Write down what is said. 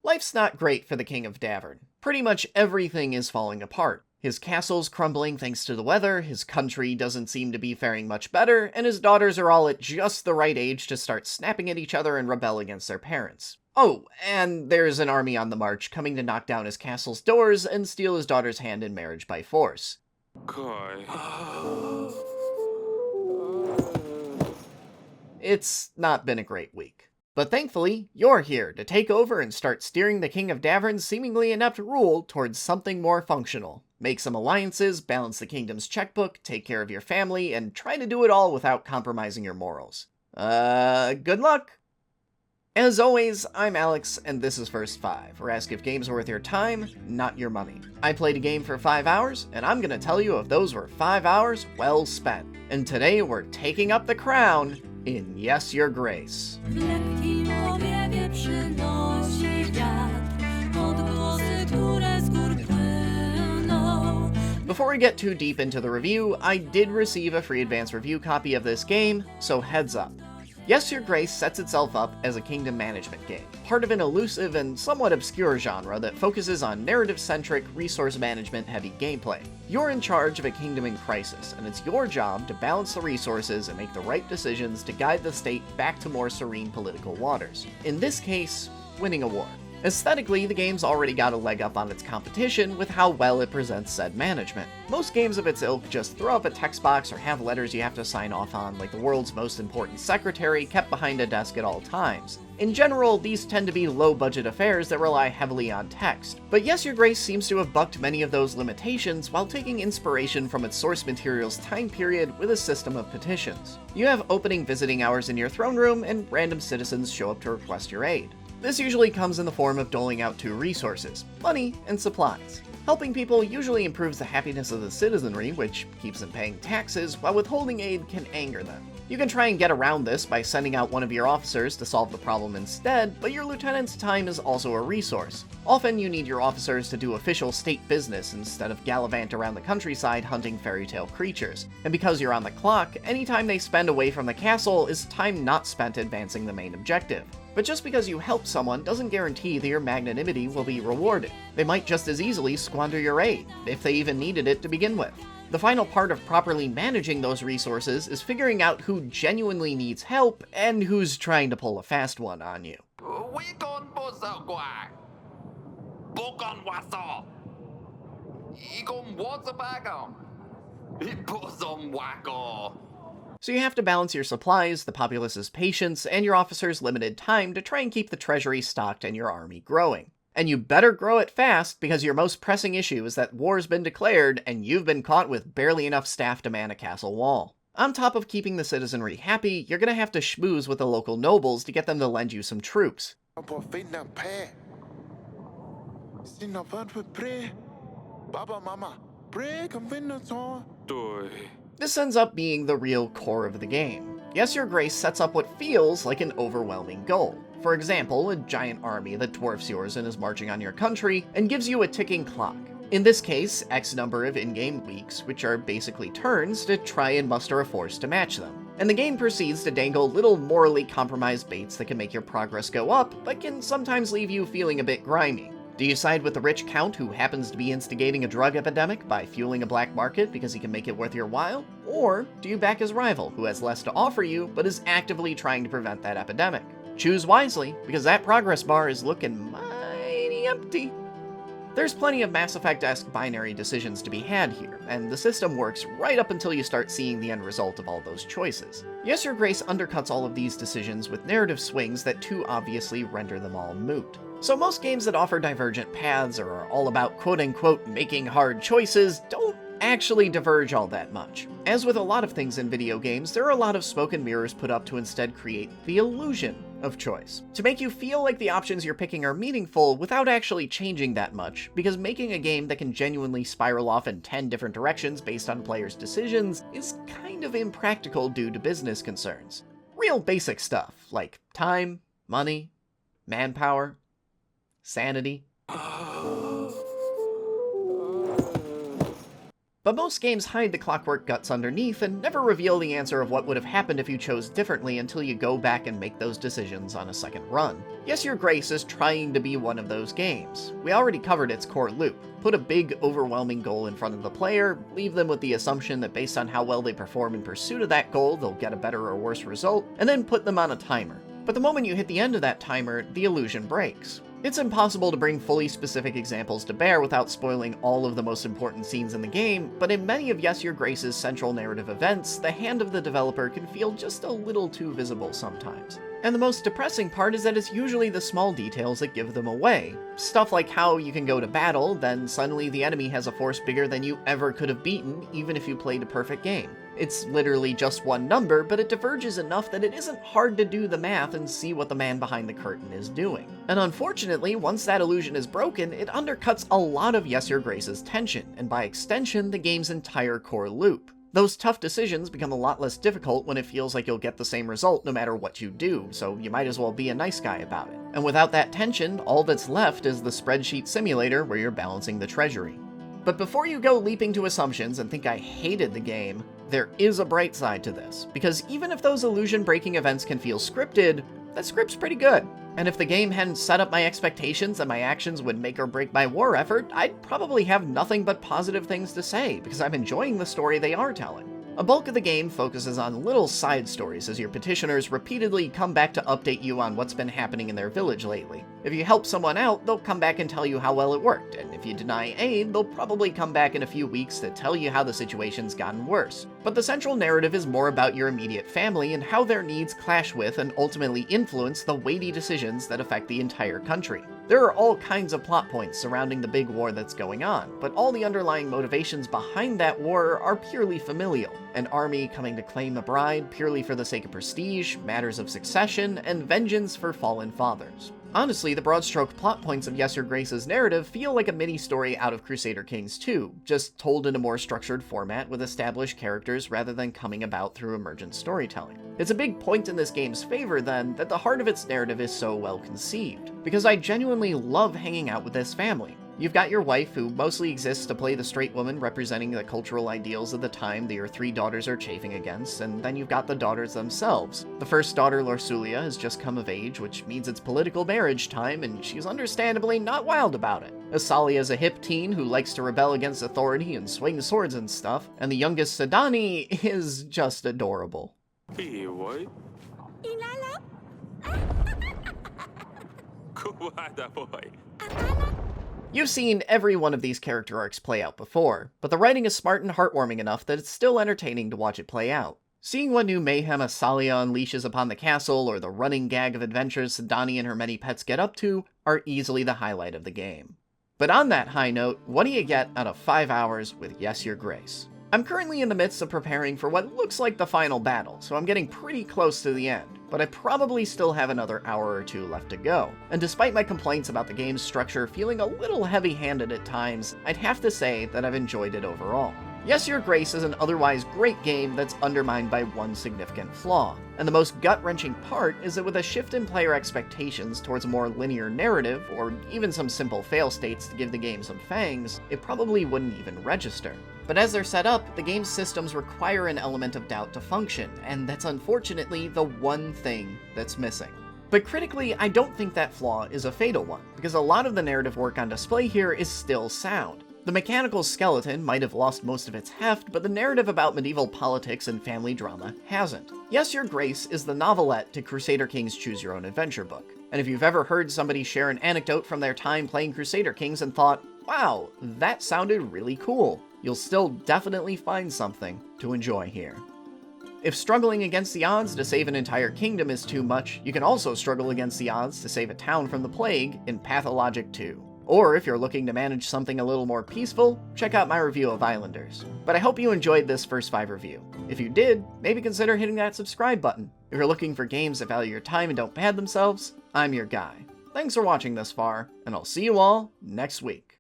Life's not great for the King of Davern. Pretty much everything is falling apart. His castle's crumbling thanks to the weather, his country doesn't seem to be faring much better, and his daughters are all at just the right age to start snapping at each other and rebel against their parents. Oh, and there's an army on the march coming to knock down his castle's doors and steal his daughter's hand in marriage by force. It's not been a great week. But thankfully, you're here to take over and start steering the King of Davern's seemingly inept rule towards something more functional. Make some alliances, balance the kingdom's checkbook, take care of your family, and try to do it all without compromising your morals. Good luck! As always, I'm Alex, and this is First 5, where I ask if games are worth your time, not your money. I played a game for 5 hours, and I'm gonna tell you if those were 5 hours well spent. And today we're taking up the crown in Yes, Your Grace. Before we get too deep into the review, I did receive a free advance review copy of this game, so heads up. Yes, Your Grace sets itself up as a kingdom management game, part of an elusive and somewhat obscure genre that focuses on narrative-centric, resource management-heavy gameplay. You're in charge of a kingdom in crisis, and it's your job to balance the resources and make the right decisions to guide the state back to more serene political waters. In this case, winning a war. Aesthetically, the game's already got a leg up on its competition with how well it presents said management. Most games of its ilk just throw up a text box or have letters you have to sign off on, like the world's most important secretary kept behind a desk at all times. In general, these tend to be low-budget affairs that rely heavily on text. But Yes, Your Grace seems to have bucked many of those limitations while taking inspiration from its source material's time period with a system of petitions. You have opening visiting hours in your throne room, and random citizens show up to request your aid. This usually comes in the form of doling out two resources, money and supplies. Helping people usually improves the happiness of the citizenry, which keeps them paying taxes, while withholding aid can anger them. You can try and get around this by sending out one of your officers to solve the problem instead, but your lieutenant's time is also a resource. Often you need your officers to do official state business instead of gallivant around the countryside hunting fairy tale creatures. And because you're on the clock, any time they spend away from the castle is time not spent advancing the main objective. But just because you help someone doesn't guarantee that your magnanimity will be rewarded. They might just as easily squander your aid, if they even needed it to begin with. The final part of properly managing those resources is figuring out who genuinely needs help and who's trying to pull a fast one on you. So you have to balance your supplies, the populace's patience, and your officers' limited time to try and keep the treasury stocked and your army growing. And you better grow it fast, because your most pressing issue is that war's been declared and you've been caught with barely enough staff to man a castle wall. On top of keeping the citizenry happy, you're gonna have to schmooze with the local nobles to get them to lend you some troops. This ends up being the real core of the game. Yes, Your Grace sets up what feels like an overwhelming goal. For example, a giant army that dwarfs yours and is marching on your country, and gives you a ticking clock. In this case, X number of in-game weeks, which are basically turns, to try and muster a force to match them. And the game proceeds to dangle little morally compromised baits that can make your progress go up, but can sometimes leave you feeling a bit grimy. Do you side with the rich count who happens to be instigating a drug epidemic by fueling a black market because he can make it worth your while? Or do you back his rival, who has less to offer you, but is actively trying to prevent that epidemic? Choose wisely, because that progress bar is looking mighty empty. There's plenty of Mass Effect-esque binary decisions to be had here, and the system works right up until you start seeing the end result of all those choices. Yes, Your Grace undercuts all of these decisions with narrative swings that too obviously render them all moot. So most games that offer divergent paths or are all about quote-unquote making hard choices don't actually diverge all that much. As with a lot of things in video games, there are a lot of smoke and mirrors put up to instead create the illusion of choice, to make you feel like the options you're picking are meaningful without actually changing that much, because making a game that can genuinely spiral off in 10 different directions based on players' decisions is kind of impractical due to business concerns. Real basic stuff, like time, money, manpower, sanity. But most games hide the clockwork guts underneath and never reveal the answer of what would have happened if you chose differently until you go back and make those decisions on a second run. Yes, Your Grace is trying to be one of those games. We already covered its core loop. Put a big, overwhelming goal in front of the player, leave them with the assumption that based on how well they perform in pursuit of that goal, they'll get a better or worse result, and then put them on a timer. But the moment you hit the end of that timer, the illusion breaks. It's impossible to bring fully specific examples to bear without spoiling all of the most important scenes in the game, but in many of Yes Your Grace's central narrative events, the hand of the developer can feel just a little too visible sometimes. And the most depressing part is that it's usually the small details that give them away. Stuff like how you can go to battle, then suddenly the enemy has a force bigger than you ever could have beaten, even if you played a perfect game. It's literally just one number, but it diverges enough that it isn't hard to do the math and see what the man behind the curtain is doing. And unfortunately, once that illusion is broken, it undercuts a lot of Yes Your Grace's tension, and by extension, the game's entire core loop. Those tough decisions become a lot less difficult when it feels like you'll get the same result no matter what you do, so you might as well be a nice guy about it. And without that tension, all that's left is the spreadsheet simulator where you're balancing the treasury. But before you go leaping to assumptions and think I hated the game, there is a bright side to this, because even if those illusion-breaking events can feel scripted, that script's pretty good. And if the game hadn't set up my expectations and my actions would make or break my war effort, I'd probably have nothing but positive things to say, because I'm enjoying the story they are telling. A bulk of the game focuses on little side stories as your petitioners repeatedly come back to update you on what's been happening in their village lately. If you help someone out, they'll come back and tell you how well it worked, and if you deny aid, they'll probably come back in a few weeks to tell you how the situation's gotten worse. But the central narrative is more about your immediate family and how their needs clash with and ultimately influence the weighty decisions that affect the entire country. There are all kinds of plot points surrounding the big war that's going on, but all the underlying motivations behind that war are purely familial. An army coming to claim a bride purely for the sake of prestige, matters of succession, and vengeance for fallen fathers. Honestly, the broad-stroke plot points of Yes Your Grace's narrative feel like a mini-story out of Crusader Kings 2, just told in a more structured format with established characters rather than coming about through emergent storytelling. It's a big point in this game's favor, then, that the heart of its narrative is so well conceived, because I genuinely love hanging out with this family. You've got your wife, who mostly exists to play the straight woman representing the cultural ideals of the time that your three daughters are chafing against, and then you've got the daughters themselves. The first daughter, Lorsulia, has just come of age, which means it's political marriage time, and she's understandably not wild about it. Asalia is a hip teen who likes to rebel against authority and swing swords and stuff, and the youngest, Sadani, is just adorable. You've seen every one of these character arcs play out before, but the writing is smart and heartwarming enough that it's still entertaining to watch it play out. Seeing what new mayhem Asalia unleashes upon the castle, or the running gag of adventures Sadani and her many pets get up to, are easily the highlight of the game. But on that high note, what do you get out of 5 hours with Yes Your Grace? I'm currently in the midst of preparing for what looks like the final battle, so I'm getting pretty close to the end, but I probably still have another hour or two left to go. And despite my complaints about the game's structure feeling a little heavy-handed at times, I'd have to say that I've enjoyed it overall. Yes Your Grace is an otherwise great game that's undermined by one significant flaw, and the most gut-wrenching part is that with a shift in player expectations towards a more linear narrative, or even some simple fail states to give the game some fangs, it probably wouldn't even register. But as they're set up, the game's systems require an element of doubt to function, and that's unfortunately the one thing that's missing. But critically, I don't think that flaw is a fatal one, because a lot of the narrative work on display here is still sound. The mechanical skeleton might have lost most of its heft, but the narrative about medieval politics and family drama hasn't. Yes Your Grace is the novelette to Crusader Kings Choose Your Own Adventure book. And if you've ever heard somebody share an anecdote from their time playing Crusader Kings and thought, wow, that sounded really cool, you'll still definitely find something to enjoy here. If struggling against the odds to save an entire kingdom is too much, you can also struggle against the odds to save a town from the plague in Pathologic 2. Or if you're looking to manage something a little more peaceful, check out my review of Islanders. But I hope you enjoyed this first 5 review. If you did, maybe consider hitting that subscribe button. If you're looking for games that value your time and don't pad themselves, I'm your guy. Thanks for watching this far, and I'll see you all next week.